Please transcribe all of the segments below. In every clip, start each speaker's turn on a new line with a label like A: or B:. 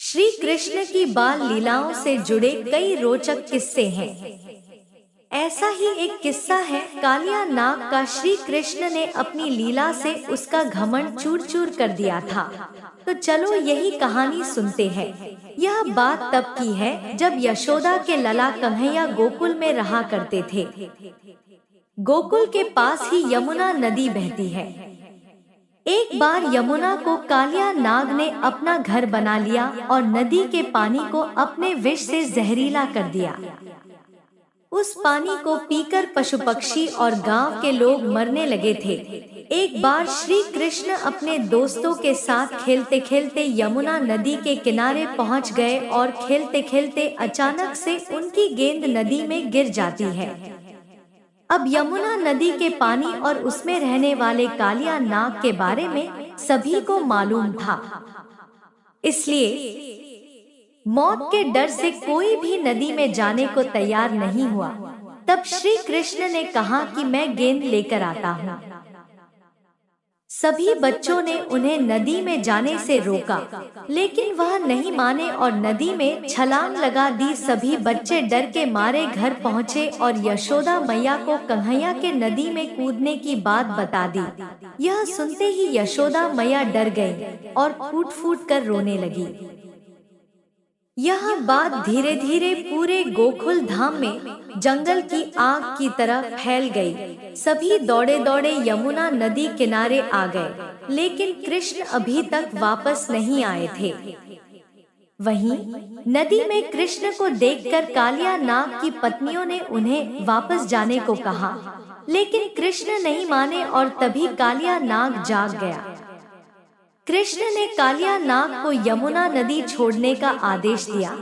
A: श्री कृष्ण की बाल लीलाओं से जुड़े कई रोचक किस्से हैं। ऐसा ही एक किस्सा है कालिया नाग का। श्री कृष्ण ने अपनी लीला से उसका घमंड चूर चूर कर दिया था। तो चलो यही कहानी सुनते हैं। यह बात तब की है जब यशोदा के लला कन्हैया गोकुल में रहा करते थे। गोकुल के पास ही यमुना नदी बहती है। एक बार यमुना को कालिया नाग ने अपना घर बना लिया और नदी के पानी को अपने विष से जहरीला कर दिया। उस पानी को पीकर पशु पक्षी और गांव के लोग मरने लगे थे। एक बार श्री कृष्ण अपने दोस्तों के साथ खेलते खेलते यमुना नदी के किनारे पहुंच गए और खेलते खेलते अचानक से उनकी गेंद नदी में गिर जाती है। अब यमुना नदी के पानी और उसमें रहने वाले कालिया नाग के बारे में सभी को मालूम था, इसलिए मौत के डर से कोई भी नदी में जाने को तैयार नहीं हुआ। तब श्री कृष्ण ने कहा कि मैं गेंद लेकर आता हूँ। सभी बच्चों ने उन्हें नदी में जाने से रोका, लेकिन वह नहीं माने और नदी में छलांग लगा दी। सभी बच्चे डर के मारे घर पहुँचे और यशोदा मैया को कन्हैया के नदी में कूदने की बात बता दी। यह सुनते ही यशोदा मैया डर गई और फूट फूट कर रोने लगी। यह बात धीरे धीरे पूरे गोकुल धाम में जंगल की आग की तरह फैल गई। सभी दौड़े दौड़े यमुना नदी किनारे आ गए, लेकिन कृष्ण अभी तक वापस नहीं आए थे। वहीं नदी में कृष्ण को देखकर कालिया नाग की पत्नियों ने उन्हें वापस जाने को कहा, लेकिन कृष्ण नहीं माने और तभी कालिया नाग जाग गया। कृष्ण ने कालिया नाग को यमुना नदी छोड़ने का आदेश दिया,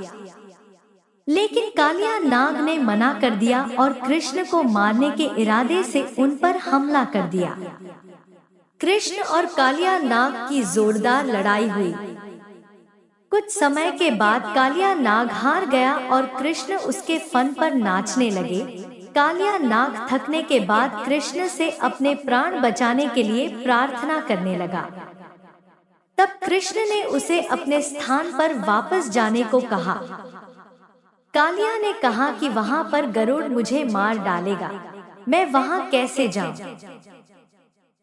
A: लेकिन कालिया नाग ने मना कर दिया और कृष्ण को मारने के इरादे से उन पर हमला कर दिया। कृष्ण और कालिया नाग की जोरदार लड़ाई हुई। कुछ समय के बाद कालिया नाग हार गया और कृष्ण उसके फन पर नाचने लगे। कालिया नाग थकने के बाद कृष्ण से अपने प्राण बचाने के लिए प्रार्थना करने लगा। तब कृष्ण ने उसे अपने स्थान पर वापस जाने को कहा। कालिया ने कहा कि वहां पर गरुड़ मुझे मार डालेगा, मैं वहां कैसे जाऊं?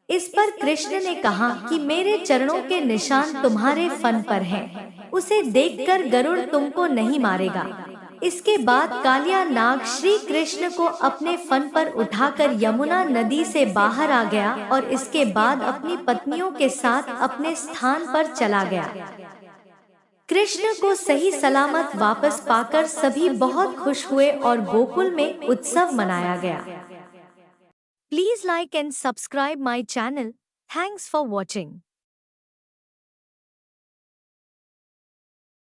A: इस पर कृष्ण ने कहा कि मेरे चरणों के निशान तुम्हारे फन पर हैं, उसे देखकर गरुड़ तुमको नहीं मारेगा। इसके बाद कालिया नाग श्री कृष्ण को अपने फन पर उठाकर यमुना नदी से बाहर आ गया और इसके बाद अपनी पत्नियों के साथ अपने स्थान पर चला गया। कृष्ण को सही सलामत वापस पाकर सभी बहुत खुश हुए और गोकुल में उत्सव मनाया गया। Please like and subscribe my channel. Thanks for watching.